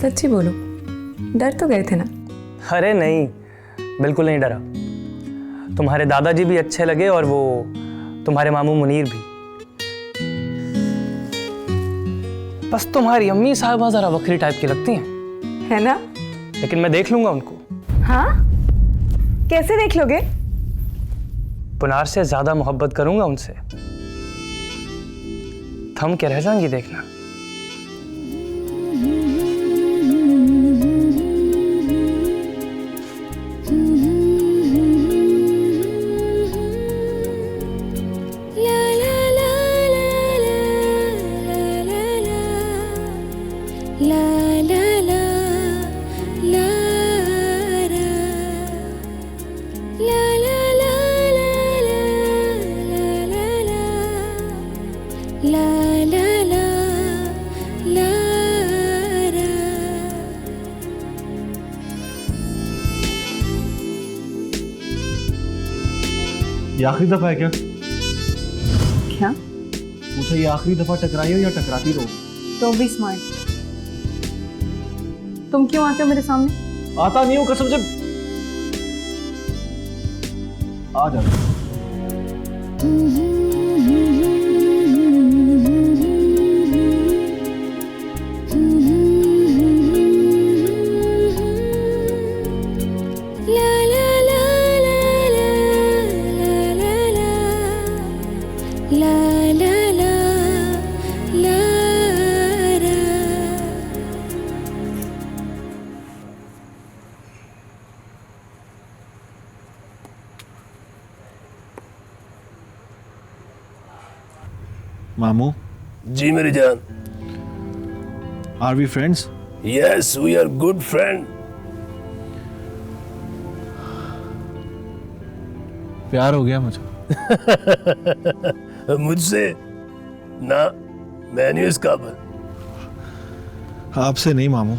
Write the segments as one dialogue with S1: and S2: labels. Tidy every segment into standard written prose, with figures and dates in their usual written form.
S1: सच्ची बोलो, डर तो गए थे ना?
S2: अरे नहीं, बिल्कुल नहीं डरा। तुम्हारे दादाजी भी अच्छे लगे और वो तुम्हारे मामू मुनीर भी। बस तुम्हारी अम्मी साहबा जरा बकरी टाइप की लगती हैं,
S1: है ना?
S2: लेकिन मैं देख लूंगा उनको।
S1: हाँ, कैसे देख लोगे?
S2: पुनार से ज्यादा मोहब्बत करूंगा उनसे, थम के रह जाएंगी देखना।
S3: ये आखिरी दफा है क्या?
S1: क्या?
S3: पूछा ये आखिरी दफा टकराई हो या टकराती रहो?
S1: Don't be smart. तुम क्यों आते हो मेरे सामने?
S3: आता नहीं हूँ कसम से। आ जाओ। मामू
S4: जी मेरी जान।
S3: Are we friends?
S4: Yes we are good friend.
S3: प्यार हो गया मुझे।
S4: मुझसे ना, मैं नहीं इस काबिल।
S3: आपसे नहीं मामू,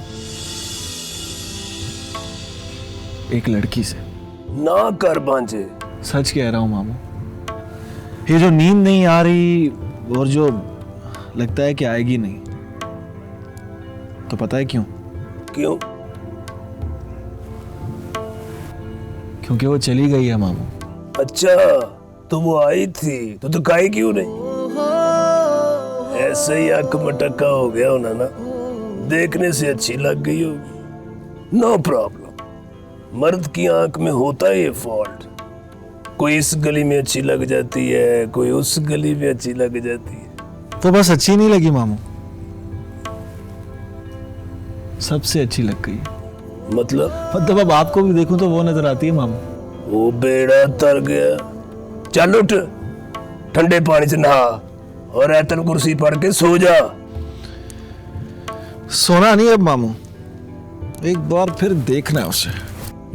S3: एक लड़की से।
S4: ना कर बांझे।
S3: सच कह रहा हूँ मामू। ये जो नींद नहीं आ रही और जो लगता है कि आएगी नहीं, तो पता है क्यों?
S4: क्यों?
S3: क्योंकि वो चली गई है मामू।
S4: अच्छा, तो वो आई थी तो दिखाई क्यों नहीं? ऐसे ही आंख मटका हो गया होना ना, देखने से अच्छी लग गई होगी। नो प्रॉब्लम, मर्द की आंख में होता है ये फॉल्ट। कोई इस गली में अच्छी लग जाती है, कोई उस गली में अच्छी लग जाती है।
S3: तो बस अच्छी नहीं लगी मामू, सबसे अच्छी लग गई।
S4: मतलब
S3: अब आपको भी देखूं तो वो नजर आती है मामू।
S4: वो बेड़ा तर गया। चल उठ, ठंडे पानी से नहा और आयतन कुर्सी पढ़ के सो जा।
S3: सोना नहीं अब मामू, एक बार फिर देखना है उसे।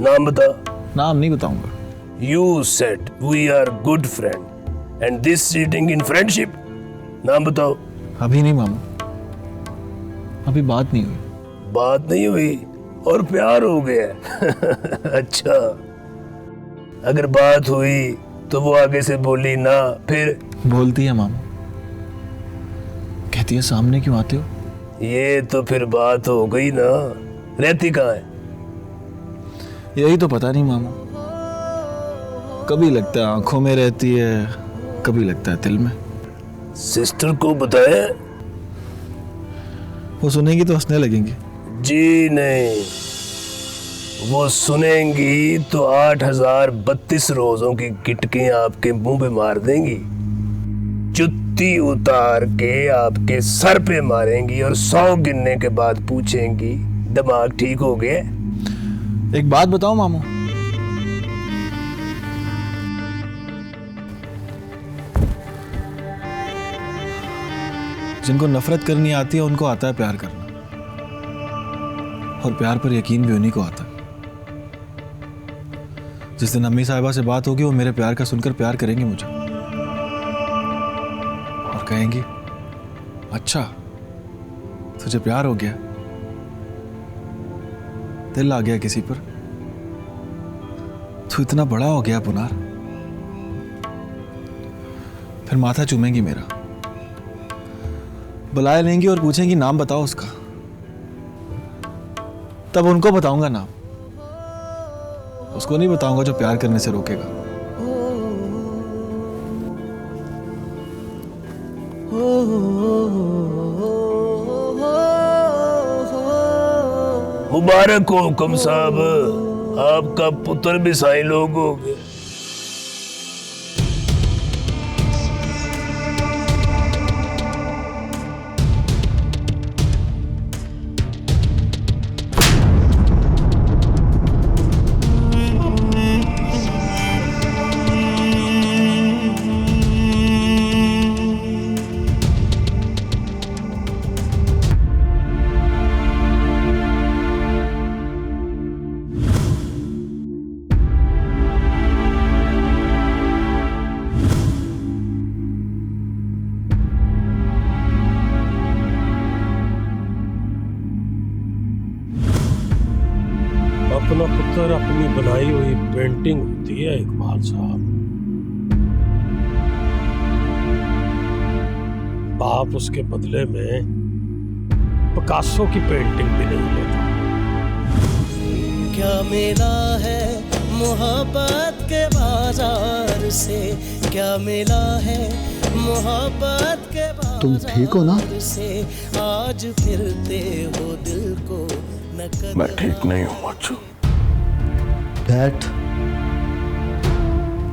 S4: नाम बता।
S3: नाम नहीं बताऊंगा।
S4: You said we are good friend and this cheating in friendship. नाम बताओ।
S3: अभी नहीं मामू, अभी बात नहीं हुई।
S4: बात नहीं हुई और प्यार हो गया। अच्छा, अगर बात हुई तो वो आगे से बोली ना, फिर?
S3: बोलती है मामू, कहती है सामने क्यों आते हो?
S4: ये तो फिर बात हो गई ना। रहती कहाँ है?
S3: यही तो पता नहीं मामू, कभी लगता है आंखों में रहती है, कभी लगता है दिल में।
S4: सिस्टर को बताया?
S3: वो सुनेगी तो हंसने लगेंगी।
S4: जी नहीं, वो सुनेंगी तो 8032 रोजों की गिटकें आपके मुंह पे मार देंगी, जुत्ती उतार के आपके सर पे मारेंगी और 100 गिनने के बाद पूछेंगी दिमाग ठीक हो गया?
S3: एक बात बताओ मामू, जिनको नफरत करनी आती है उनको आता है प्यार करना, और प्यार पर यकीन भी उन्हीं को आता है। जिस दिन अम्मी साहिबा से बात होगी वो मेरे प्यार का सुनकर प्यार करेंगी मुझे और कहेंगी अच्छा तुझे प्यार हो गया, दिल आ गया किसी पर, तू इतना बड़ा हो गया पुनार। फिर माथा चूमेंगी मेरा, बुलाए लेंगी और पूछेंगी नाम बताओ उसका, तब उनको बताऊंगा ना, उसको नहीं बताऊंगा जो प्यार करने से रोकेगा।
S4: मुबारक हो हुक्म साहब, आपका पुत्र भी साईं लोग हो गए।
S5: अपना पुत्र अपनी बनाई हुई पेंटिंग होती है इकबाल साहब। बाप उसके बदले में पिकासो की पेंटिंग भी नहीं लेता।
S6: क्या मिला है मोहब्बत के बाजार से, क्या मिला है मोहब्बत के बाजार
S7: तुम ठीक हो ना?
S6: से आज फिरते हो दिल को नकद।
S4: मैं ठीक नहीं हूँ मच्चू।
S7: बैठ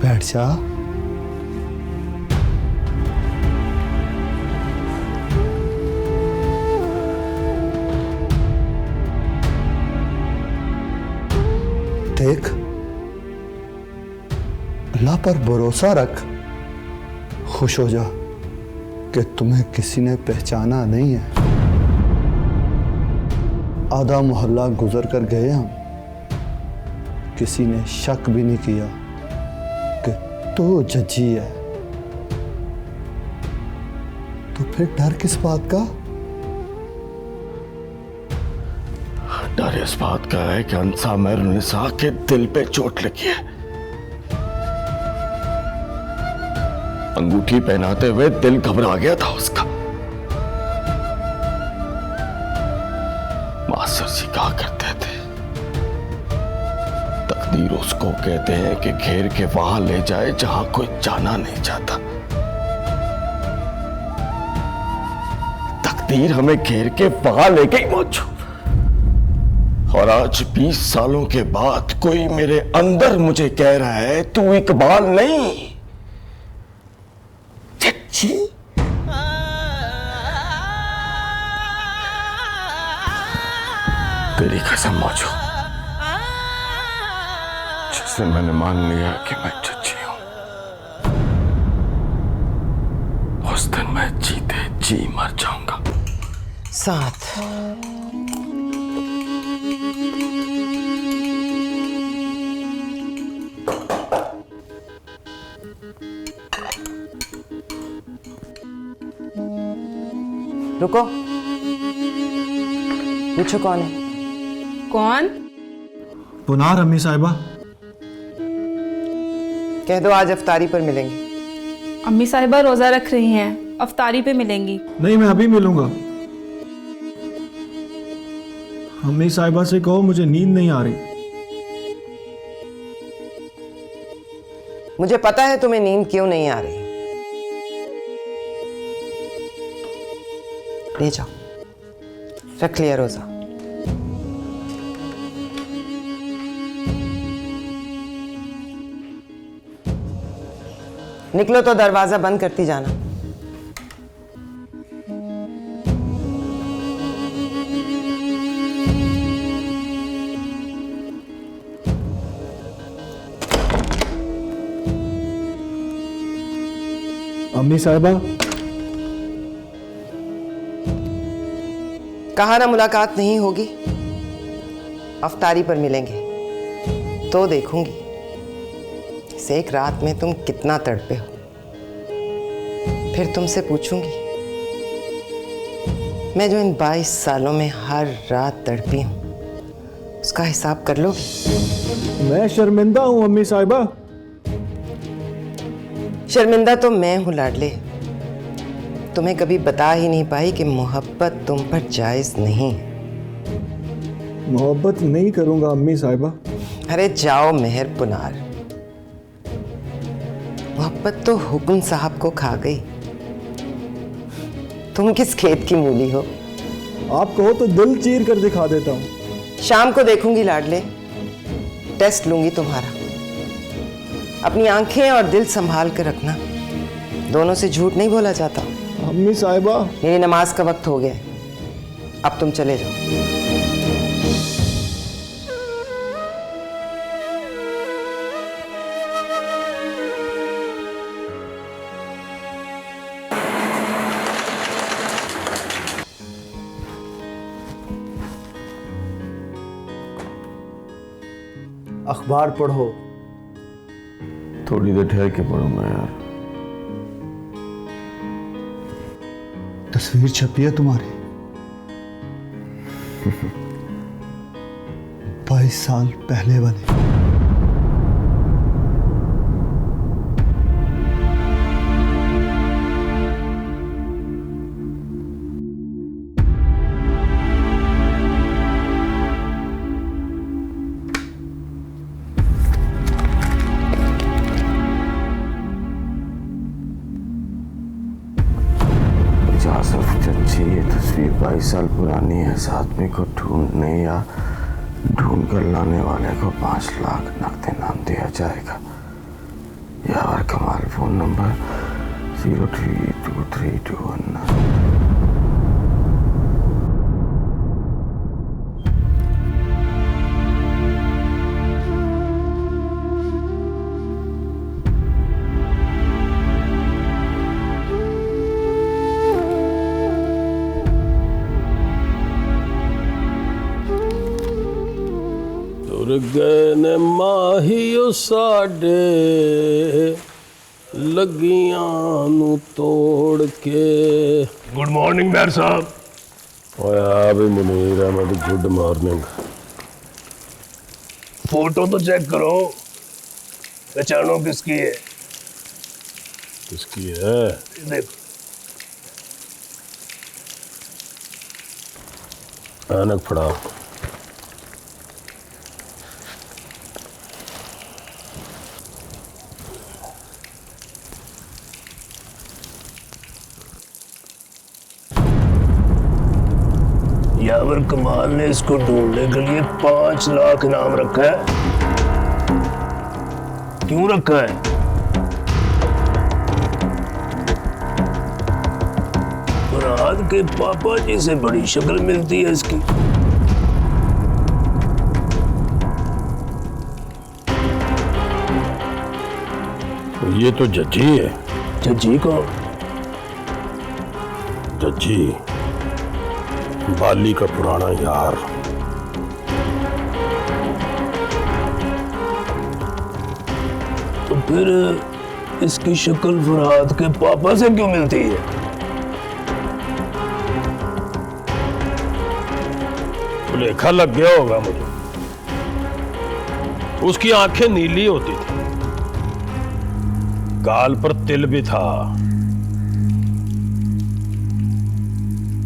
S7: बैठ जा। देख, अल्लाह पर भरोसा रख, खुश हो जा कि तुम्हें किसी ने पहचाना नहीं है। आधा मोहल्ला गुजर कर गए हम, किसी ने शक भी नहीं किया कि तू जज्जी है। तो फिर डर किस बात का?
S8: डर इस बात का है कि अंसा मेहरुनिसा के दिल पे चोट लगी है। अंगूठी पहनाते हुए दिल घबरा गया था उसका। मास्टर जी कहा करते थे, तकदीर उसको कहते हैं कि घेर के वहां ले जाए जहां कोई जाना नहीं चाहता। तकदीर हमें घेर के वहां ले गई मौजू। और आज 20 सालों के बाद कोई मेरे अंदर मुझे कह रहा है तू इकबाल नहीं चच्ची। तेरी कसम मौजू, जिस दिन मैंने मान लिया कि मैं चच्ची हूं, उस दिन मैं जीते जी मर जाऊंगा।
S9: साथ रुको, पूछो कौन है?
S1: कौन?
S3: पुनार अम्मी साहिबा।
S9: कह दो आज अफ्तारी पर मिलेंगे।
S1: अम्मी साहिबा रोजा रख रही हैं, अफ्तारी पे मिलेंगी।
S3: नहीं, मैं अभी मिलूंगा। अम्मी साहिबा से कहो मुझे नींद नहीं आ रही।
S9: मुझे पता है तुम्हें नींद क्यों नहीं आ रही। ले जाओ, रख लिया रोजा। निकलो तो दरवाजा बंद करती जाना।
S3: अम्मी साहिबा,
S9: कहा ना मुलाकात नहीं होगी, अफ्तारी पर मिलेंगे तो देखूंगी इस एक रात में तुम कितना तड़पे हो। फिर तुमसे पूछूंगी, मैं जो इन 22 सालों में हर रात तड़पी हूं उसका हिसाब कर लोगी?
S3: मैं शर्मिंदा हूं अम्मी साहिबा।
S9: शर्मिंदा तो मैं हूं लाडले, तुम्हें कभी बता ही नहीं पाई कि मोहब्बत तुम पर जायज नहीं है।
S3: मोहब्बत नहीं करूंगा अम्मी साहिबा।
S9: अरे जाओ मेहर पुनार, मोहब्बत तो हुक्म साहब को खा गई। तुम किस खेत की मूली हो?
S3: आप कहो तो दिल चीर कर दिखा देता हूँ।
S9: शाम को देखूंगी लाडले, टेस्ट लूंगी तुम्हारा। अपनी आंखें और दिल संभाल कर रखना, दोनों से झूठ नहीं बोला जाता।
S3: अम्मी साहिबा,
S9: मेरी नमाज का वक्त हो गया है, अब तुम चले जाओ।
S7: अखबार पढ़ो।
S8: थोड़ी देर ठहर के पढ़ूंगा यार।
S7: तस्वीर छपी है तुम्हारी। 22 साल पहले वाली।
S8: ये तस्वीर 22 साल पुरानी है। इस आदमी को ढूंढने या ढूंढ कर लाने वाले को 5 लाख नकद इनाम दिया जाएगा। यावर कमाल, फोन नंबर 032321।
S5: गए ने माहियो साडे लगियां नू तोड़ के।
S4: गुड मॉर्निंग मेयर साहब।
S5: ओए भी Munir Ahmed, good morning.
S4: Photo तो चेक करो, पहचानो किसकी है।
S5: किसकी है?
S4: देखो,
S5: ऐनक फड़ा।
S4: यावर कमाल ने इसको ढूंढने के लिए 5 लाख इनाम रखा है। क्यों रखा है? फरहाद के पापा जी से बड़ी शक्ल मिलती है इसकी।
S5: ये तो जज्जी है।
S4: जज्जी को?
S5: जज्जी बाली का पुराना यार।
S4: तो फिर इसकी शक्ल फरहाद के पापा से क्यों मिलती है?
S5: लेखा लग गया होगा मुझे। उसकी आंखें नीली होती थी, गाल पर तिल भी था,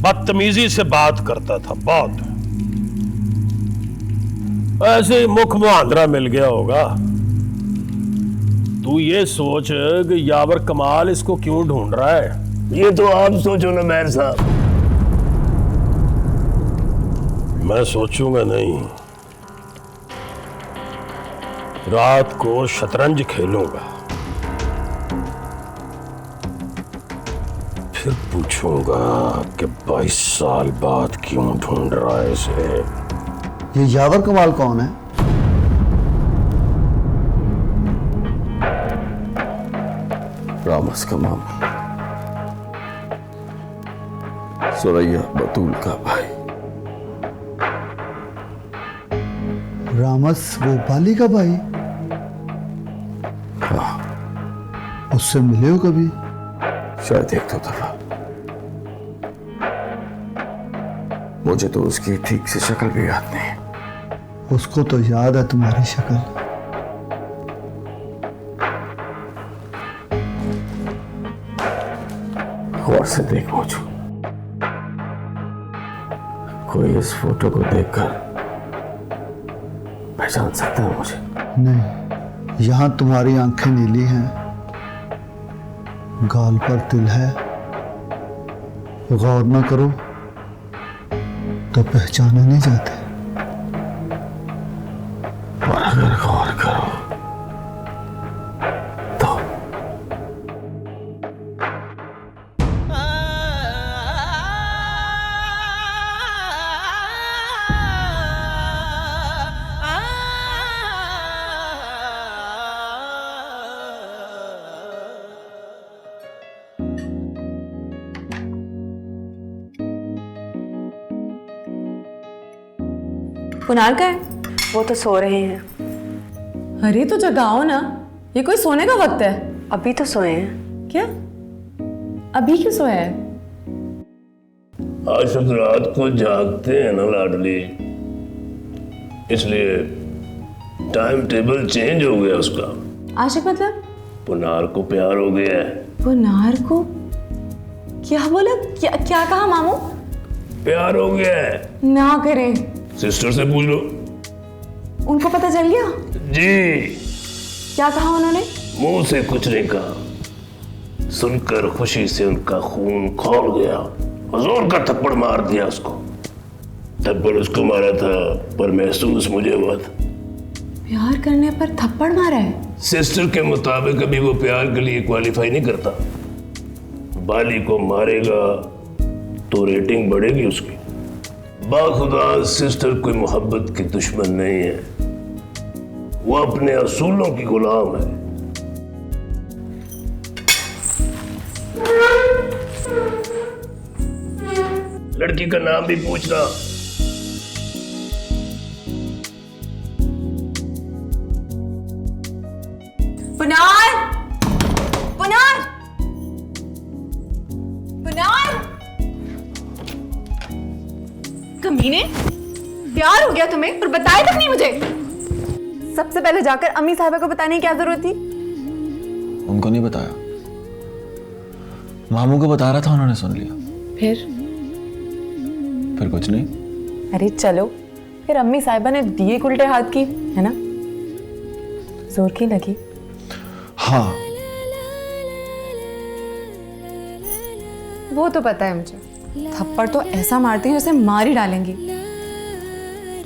S5: बदतमीजी से बात करता था बहुत। ऐसे ही मुख मुहांदरा मिल गया होगा। तू ये सोच कि यावर कमाल इसको क्यों ढूंढ रहा है।
S4: ये तो आप सोचो ना मेयर साहब।
S5: मैं सोचूंगा नहीं, रात को शतरंज खेलूंगा, फिर पूछूंगा कि 22 साल बाद क्यों ढूंढ रहा है इसे।
S7: ये यावर कमाल कौन है?
S8: रामस का मामा, सुरैया बतूल का भाई।
S7: रामस वो बाली का भाई?
S8: हाँ,
S7: उससे मिले हो कभी?
S8: शायद एक दो दफा। मुझे तो उसकी ठीक से शक्ल भी याद नहीं।
S7: उसको तो याद है तुम्हारी शक्ल।
S8: गौर से देख मुझे, कोई इस फोटो को देखकर पहचान सकते हैं मुझे?
S7: नहीं, यहाँ तुम्हारी आंखें नीली हैं, गाल पर तिल है, गौर ना करो तो पहचाने नहीं जाते।
S8: और अगर गौर करो तो
S1: पुनार का है?
S10: वो तो सो रहे हैं।
S1: अरे तो जगाओ ना, ये कोई सोने का वक्त है?
S10: अभी तो सोए हैं।
S1: क्या अभी क्यों सोया है?
S4: आज सब रात को जागते हैं ना लाडली, इसलिए टाइम टेबल चेंज हो गया उसका।
S1: आशिक मतलब?
S4: पुनार को प्यार हो गया है।
S1: पुनार को? क्या बोला? क्या कहा मामू?
S4: प्यार हो गया है।
S1: ना करें,
S4: सिस्टर से पूछ लो।
S1: उनको पता चल गया?
S4: जी।
S1: क्या कहा उन्होंने?
S4: मुंह से कुछ नहीं कहा, सुनकर खुशी से उनका खून खौल गया। जोर का थप्पड़ मार दिया उसको। थप्पड़ उसको मारा था पर महसूस मुझे हुआ था।
S1: प्यार करने पर थप्पड़ मारा है?
S4: सिस्टर के मुताबिक अभी वो प्यार के लिए क्वालिफाई नहीं करता। बाली को मारेगा तो रेटिंग बढ़ेगी उसकी। बाखुदा सिस्टर कोई मोहब्बत की दुश्मन नहीं है, वो अपने असूलों की गुलाम है। लड़की का नाम भी पूछना।
S1: पुनार! पुनार! पुनार! कमीने, प्यार हो गया तुम्हें और बताया तक नहीं मुझे। सबसे पहले जाकर अम्मी साहिबा को बताने की क्या जरूरत थी?
S3: उनको नहीं बताया, मामू को बता रहा था, उन्होंने सुन लिया। फिर कुछ नहीं।
S1: अरे चलो, फिर अम्मी साहिबा ने दिए उल्टे हाथ की है ना, जोर की लगी।
S3: हाँ,
S1: वो तो पता है मुझे, थप्पड़ तो ऐसा मारती है जैसे मार ही डालेंगी,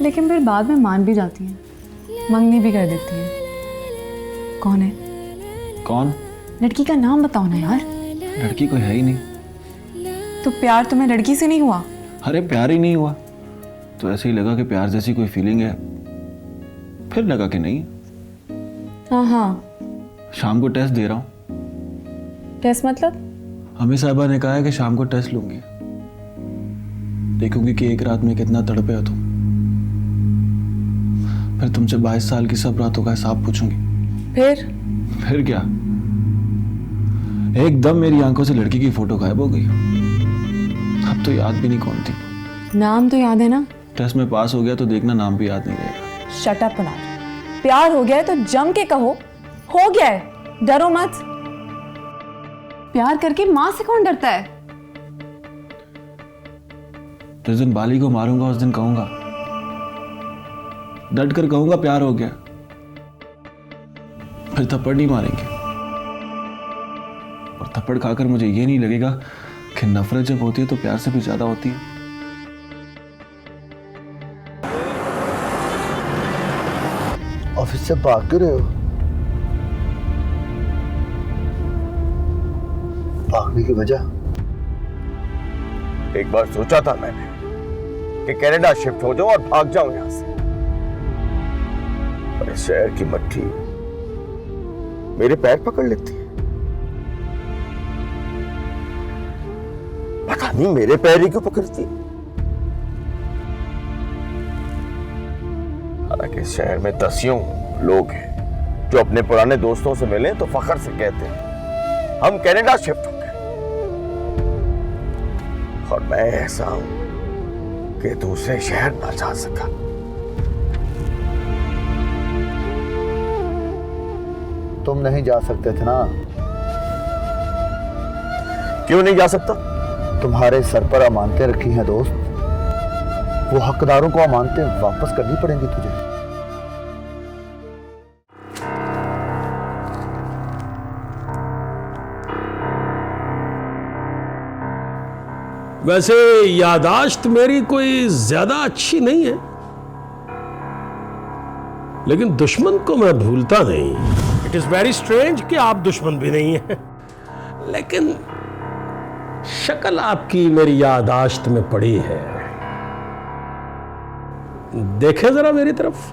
S1: लेकिन फिर बाद में मान भी जाती हैं, मंगनी भी कर देती हैं। कौन है?
S3: कौन?
S1: लड़की का नाम बताओ ना यार।
S3: लड़की कोई है ही नहीं।
S1: तो प्यार तुम्हें लड़की से नहीं हुआ?
S3: अरे प्यार ही नहीं हुआ तो ऐसे ही लगा कि प्यार जैसी कोई फीलिंग है, फिर लगा कि नहीं।
S1: हाँ हाँ,
S3: शाम को टेस्ट दे रहा हूँ।
S1: टेस्ट मतलब?
S3: अम्मी साहिबा ने कहा है कि शाम को टेस्ट लूंगी, देखूंगी कि एक रात में कितना तड़पे हो तुम। फिर तुमसे 22 साल की सब रातों का हिसाब पूछूंगी।
S1: फिर
S3: क्या, एकदम मेरी आंखों से लड़की की फोटो गायब हो गई। अब तो याद भी नहीं कौन थी।
S1: नाम तो याद है ना?
S3: टेस्ट में पास हो गया तो देखना नाम भी याद नहीं रहेगा।
S1: शट अप पुनार, प्यार हो गया है तो जम के कहो हो गया है, डरो मत। प्यार करके मां से कौन डरता है?
S3: जिस दिन बाली को मारूंगा उस दिन कहूंगा, डट कर कहूंगा प्यार हो गया, फिर थप्पड़ नहीं मारेंगे। और थप्पड़ खाकर मुझे ये नहीं लगेगा कि नफरत जब होती है तो प्यार से भी ज्यादा होती है।
S7: ऑफिस से भाग क्यों रहे हो? भागने की वजह?
S8: एक बार सोचा था मैंने कि कनाडा शिफ्ट हो जाऊं और भाग जाऊं यहां से, पर इस शहर की मट्टी मेरे पैर पकड़ लेती है। पता नहीं मेरे पैर ही क्यों पकड़ती है। हालांकि इस शहर में दसियों लोग हैं जो अपने पुराने दोस्तों से मिले तो फख्र से कहते हैं हम कनाडा शिफ्ट हो गए, और मैं ऐसा हूं कि दूसरे शहर ना जा सका।
S7: तुम नहीं जा सकते थे ना?
S8: क्यों नहीं जा सकता?
S7: तुम्हारे सर पर अमानतें रखी हैं दोस्त, वो हकदारों को अमानतें वापस करनी पड़ेंगी तुझे।
S5: वैसे यादाश्त मेरी कोई ज्यादा अच्छी नहीं है, लेकिन दुश्मन को मैं भूलता नहीं। इट इज वेरी स्ट्रेंज कि आप दुश्मन भी नहीं है, लेकिन शक्ल आपकी मेरी यादाश्त में पड़ी है। देखें जरा मेरी तरफ।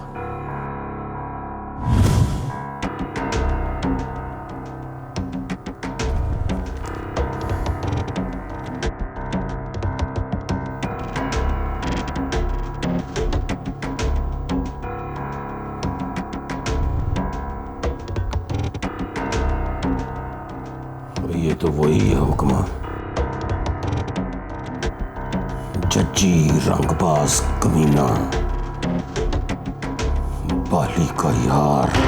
S8: ये तो वही है हुक्मा, जज्जी रंगबाज कमीना, बाली का यार।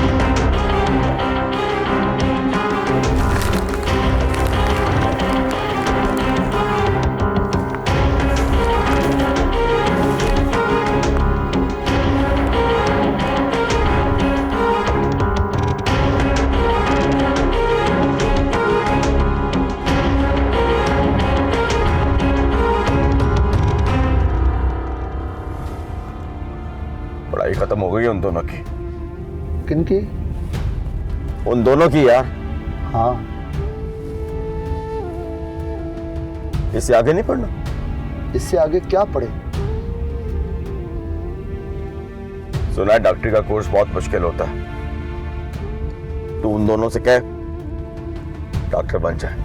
S8: पढ़ाई खत्म हो गई उन दोनों की।
S7: किनकी?
S8: उन दोनों की यार।
S7: हाँ।
S8: इससे आगे नहीं पढ़ना?
S7: इससे आगे क्या पढ़े?
S8: सुना है डॉक्टरी का कोर्स बहुत मुश्किल होता है। तू उन दोनों से कह डॉक्टर बन जाए,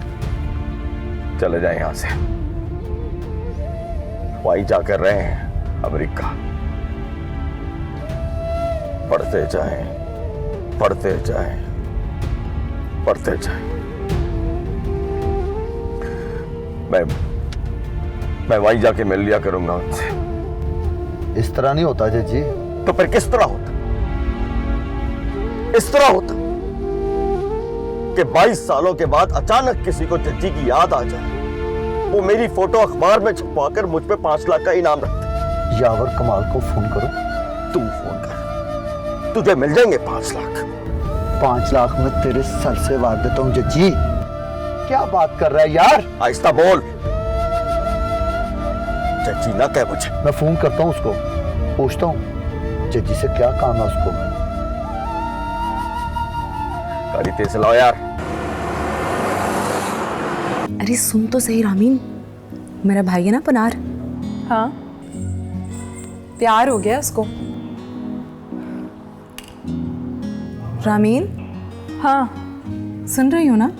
S8: चले जाए यहां से। वहीं जाकर रहे हैं अमेरिका। पढ़ते जाएं, पढ़ते जाएं, पढ़ते जाएं। मैं वहीं जाके मिल लिया करूंगा उनसे।
S7: इस तरह नहीं होता जज्जी।
S8: तो फिर किस तरह होता? इस तरह होता कि 22 सालों के बाद अचानक किसी को जज्जी की याद आ जाए, वो मेरी फोटो अखबार में छपवाकर मुझ पे 5 लाख का इनाम रखते।
S7: यावर कमाल को फोन करो।
S8: तू फोन कर, तुझे मिल जाएंगे 5 लाख।
S7: 5 लाख में तेरे सर से वार देता हूँ जज्जी। क्या बात कर रहा है यार?
S8: आहिस्ता बोल। जज्जी ना कह मुझे।
S7: मैं फोन करता हूँ उसको, पूछता हूँ जज्जी से क्या काम है उसको।
S8: गाड़ी तेज चलाओ यार।
S1: अरे सुन तो सही रामीन, मेरा भाई है ना पनार। हाँ, प्यार हो गया उसको। रामीन। हाँ, सुन रही हो ना?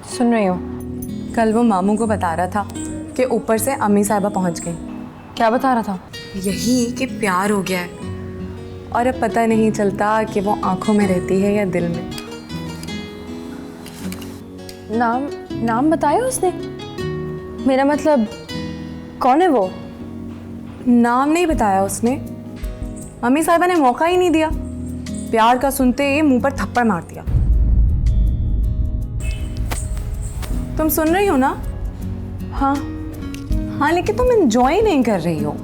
S1: सुन रही हो। कल वो मामू को बता रहा था कि ऊपर से अम्मी साहिबा पहुंच गई। क्या बता रहा था? यही कि प्यार हो गया है और अब पता नहीं चलता कि वो आंखों में रहती है या दिल में।
S11: नाम बताया उसने? मेरा मतलब कौन है वो?
S1: नाम नहीं बताया उसने। अम्मी साहिबा ने मौका ही नहीं दिया। प्यार का सुनते ही मुंह पर थप्पड़ मार दिया। तुम सुन रही हो ना? हाँ हाँ, लेकिन तुम एंजॉय नहीं कर रही हो।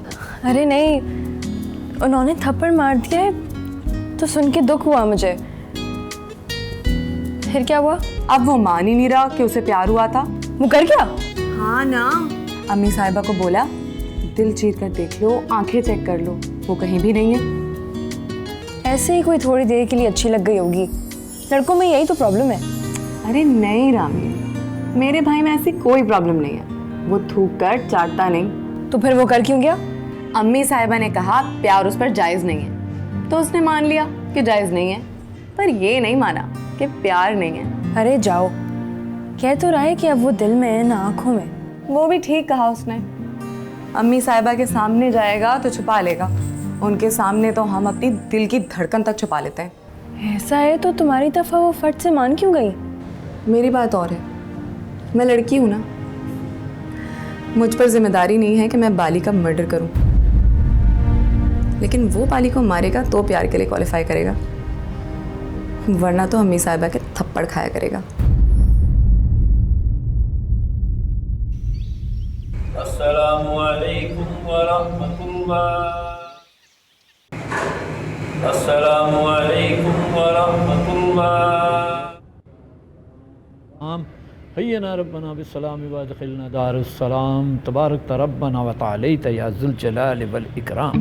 S11: अरे नहीं, उन्होंने थप्पड़ मार दिया है तो सुन के दुख हुआ मुझे। फिर क्या हुआ?
S1: अब वो मान ही नहीं रहा कि उसे प्यार हुआ था।
S11: वो कर क्या?
S1: हाँ ना, अम्मी साहिबा को बोला दिल चीर कर देख लो, आंखें चेक कर लो, वो कहीं भी नहीं है।
S11: ऐसे ही कोई थोड़ी देर के लिए अच्छी लग गई होगी। लड़कों में यही तो प्रॉब्लम है।
S1: अरे नहीं रामी, मेरे भाई में ऐसी कोई प्रॉब्लम नहीं है। वो थूक कर चाटता नहीं।
S11: तो फिर वो कर क्यों गया?
S1: अम्मी साहिबा ने कहा प्यार उस पर जायज नहीं है, तो उसने मान लिया कि जायज नहीं है, पर ये नहीं माना कि प्यार नहीं है।
S11: अरे जाओ, कह तो रहा है कि अब वो दिल में है ना आंखों में।
S1: वो भी ठीक कहा उसने। अम्मी साहिबा के सामने जाएगा तो छुपा लेगा, उनके सामने तो हम अपनी दिल की धड़कन तक छुपा लेते हैं।
S11: ऐसा है तो तुम्हारी दफा वो फट से मान क्यों गई?
S1: मेरी बात और है, मैं लड़की हूँ ना, मुझ पर जिम्मेदारी नहीं है कि मैं बाली का मर्डर करूं। लेकिन वो बाली को मारेगा तो प्यार के लिए क्वालिफाई करेगा, वरना तो अम्मी साहिबा के थप्पड़ खाया करेगा।
S5: अस्सलामु अलैकुम व रहमतुल्लाह। अस्सलामु अलैकुम व रहमतुल्लाह।
S12: हय्यना रब्बना बिस्सलाम व अदखिलना दारुस्सलाम तबारक रब्बना व तआलैत या ज़ुल जलाल वल इकराम।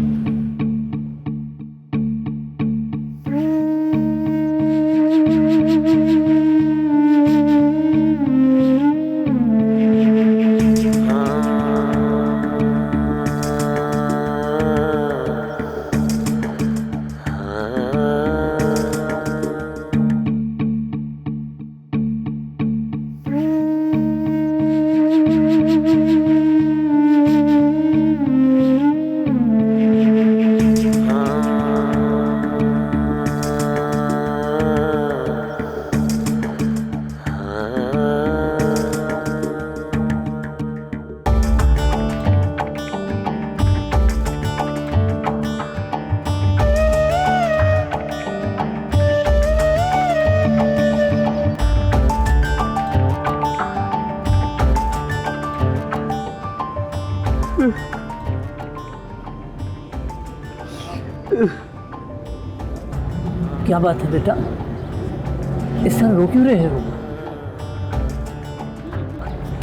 S13: क्या बात है बेटा, इस तरह रो क्यों रहे हो?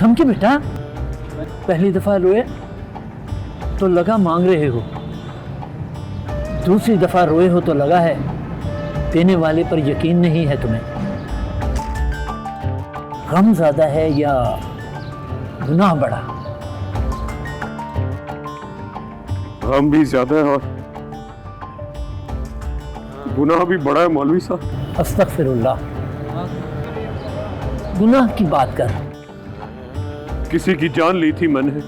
S13: थम के बेटा, पहली दफा रोए तो लगा मांग रहे हो, दूसरी दफा रोए हो तो लगा है देने वाले पर यकीन नहीं है तुम्हें। गम ज्यादा है या गुनाह बड़ा?
S8: गम भी ज्यादा है और गुनाह भी बड़ा है मौलवी साहब।
S13: अस्तगफिरुल्लाह, गुनाह की बात कर।
S8: किसी की जान ली थी मैंने।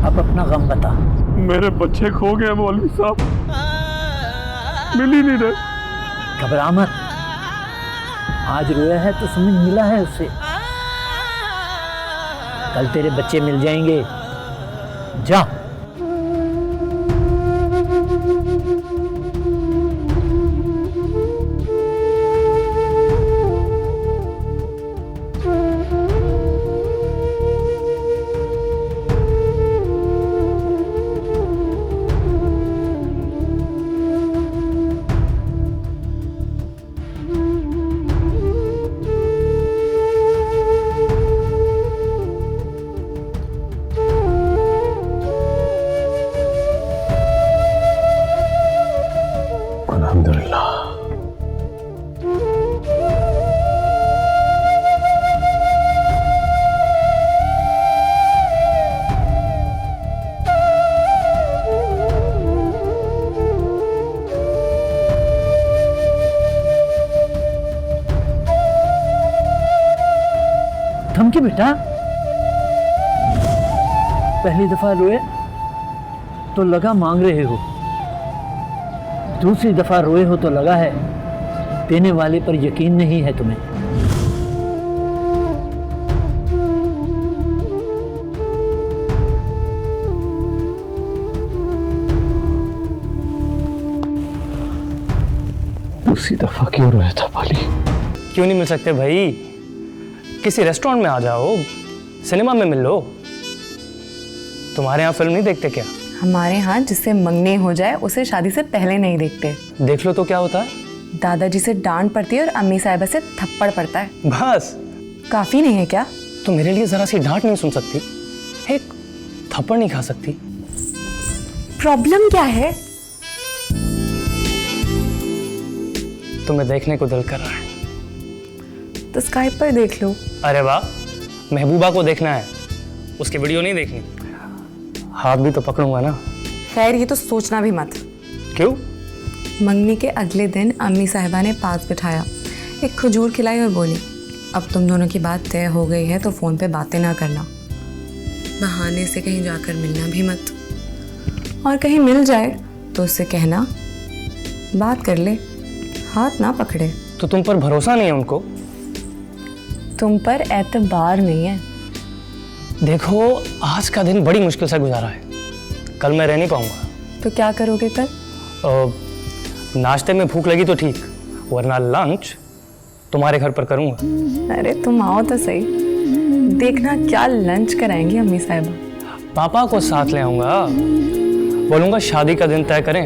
S13: अब अपना गम बता।
S8: मेरे बच्चे खो गए मौलवी साहब, मिल ही नहीं रहे।
S13: घबरा मत, आज रोया है तो समझ मिला है उससे, कल तेरे बच्चे मिल जाएंगे। जा। थम के बेटा, पहली दफा रोए तो लगा मांग रहे हो, दूसरी दफा रोए हो तो लगा है देने वाले पर यकीन नहीं है तुम्हें।
S2: दूसरी दफा क्यों रोया था पाली? क्यों नहीं मिल सकते भाई? किसी रेस्टोरेंट में आ जाओ, सिनेमा में मिल लो। तुम्हारे यहाँ फिल्म नहीं देखते क्या?
S1: हमारे यहाँ जिससे मंगनी हो जाए उसे शादी से पहले नहीं देखते।
S2: देख लो तो क्या होता है?
S1: दादाजी से डांट पड़ती है और अम्मी साहिबा से थप्पड़ पड़ता है।
S2: बस
S1: काफी नहीं है क्या?
S2: तो मेरे लिए जरा सी डांट नहीं सुन सकती? एक थप्पड़ नहीं खा सकती?
S1: प्रॉब्लम क्या है?
S2: तुम्हें देखने को दिल कर रहा है
S1: तो स्काइप पर देख लो।
S2: अरे वाह, महबूबा को देखना है, उसकी वीडियो नहीं देखनी। हाथ भी तो पकड़ूंगा ना।
S1: खैर ये तो सोचना भी मत।
S2: क्यों?
S1: मंगनी के अगले दिन अम्मी साहिबा ने पास बिठाया, एक खजूर खिलाई और बोली, अब तुम दोनों की बात तय हो गई है तो फ़ोन पे बातें ना करना, बहाने से कहीं जाकर मिलना भी मत, और कहीं मिल जाए तो उससे कहना बात कर ले, हाथ ना पकड़े।
S2: तो तुम पर भरोसा नहीं है उनको?
S1: तुम पर एतबार नहीं है।
S2: देखो, आज का दिन बड़ी मुश्किल से गुजारा है, कल मैं रह नहीं पाऊंगा।
S1: तो क्या करोगे कल?
S2: नाश्ते में भूख लगी तो ठीक, वरना लंच तुम्हारे घर पर करूंगा।
S1: अरे तुम आओ तो सही, देखना क्या लंच कराएंगी अम्मी साहिबा।
S2: पापा को साथ ले आऊंगा, बोलूंगा शादी का दिन तय करें,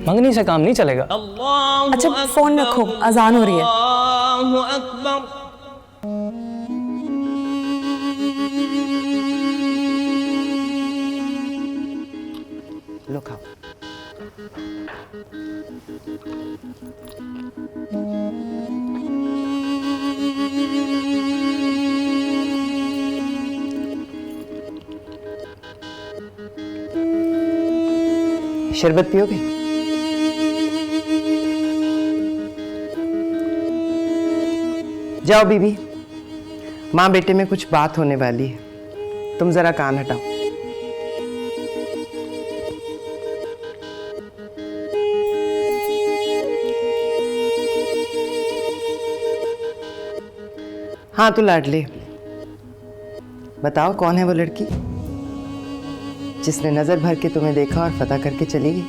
S2: मंगनी से काम नहीं चलेगा।
S1: अच्छा फोन रखो, अजान हो रही है।
S9: शरबत पियोगे? जाओ बीबी, माँ बेटे में कुछ बात होने वाली है, तुम जरा कान हटाओ। हाँ तो लाडले, बताओ कौन है वो लड़की जिसने नजर भर के तुम्हें देखा और पता करके चली गई?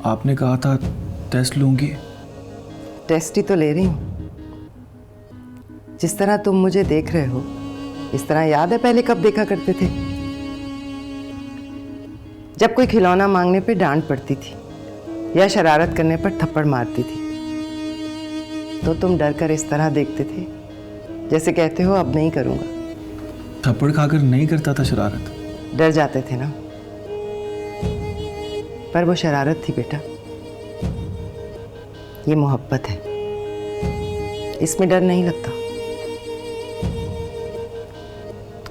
S3: आपने कहा था टेस्ट लूंगी।
S9: टेस्ट ही तो ले रही हूं। जिस तरह तुम मुझे देख रहे हो, इस तरह याद है पहले कब देखा करते थे? जब कोई खिलौना मांगने पे डांट पड़ती थी या शरारत करने पर थप्पड़ मारती थी, तो तुम डर कर इस तरह देखते थे जैसे कहते हो अब नहीं करूंगा।
S3: थप्पड़ खाकर नहीं करता था शरारत।
S9: डर जाते थे ना, पर वो शरारत थी बेटा। ये मोहब्बत है, इसमें डर नहीं लगता।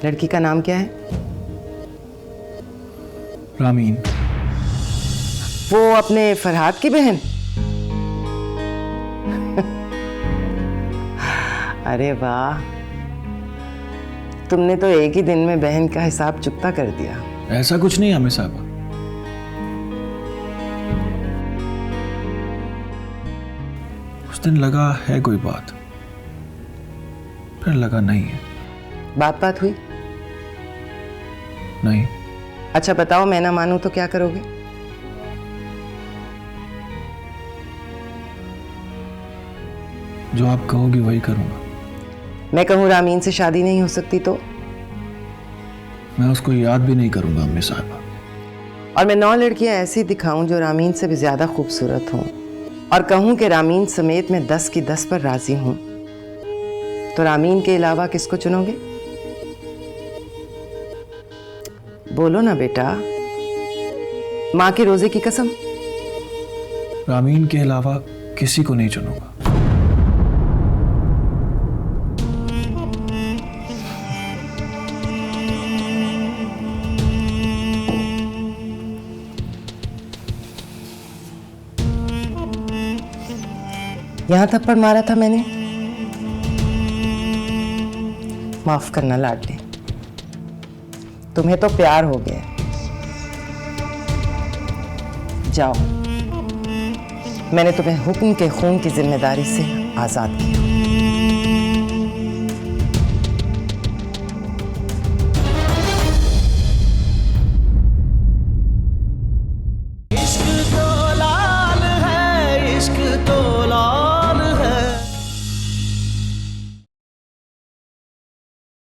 S9: लड़की का नाम क्या है?
S3: रामीन।
S9: वो अपने फरहाद की बहन? अरे वाह, तुमने तो एक ही दिन में बहन का हिसाब चुकता कर दिया।
S3: ऐसा कुछ नहीं हमें साहबा। उस दिन लगा है कोई बात, फिर लगा नहीं है।
S9: बात हुई?
S3: नहीं।
S9: अच्छा बताओ, मैं ना मानूं तो क्या करोगे?
S3: जो आप कहोगी वही करूंगा।
S9: मैं कहूँ रामीन से शादी नहीं हो सकती तो?
S3: मैं उसको याद भी नहीं करूंगा अम्मी साहबा।
S9: और मैं 9 लड़कियां ऐसी दिखाऊं जो रामीन से भी ज्यादा खूबसूरत हों, और कहूं कि रामीन समेत मैं 10 की 10 पर राजी हूं, तो रामीन के अलावा किसको चुनोगे? बोलो ना बेटा, माँ के रोजे की कसम।
S3: रामीन के अलावा किसी को नहीं चुनूंगा।
S9: यहां थप्पड़ मारा था मैंने, माफ करना लाडले, तुम्हें तो प्यार हो गया। जाओ, मैंने तुम्हें हुक्म के खून की जिम्मेदारी से आजाद किया।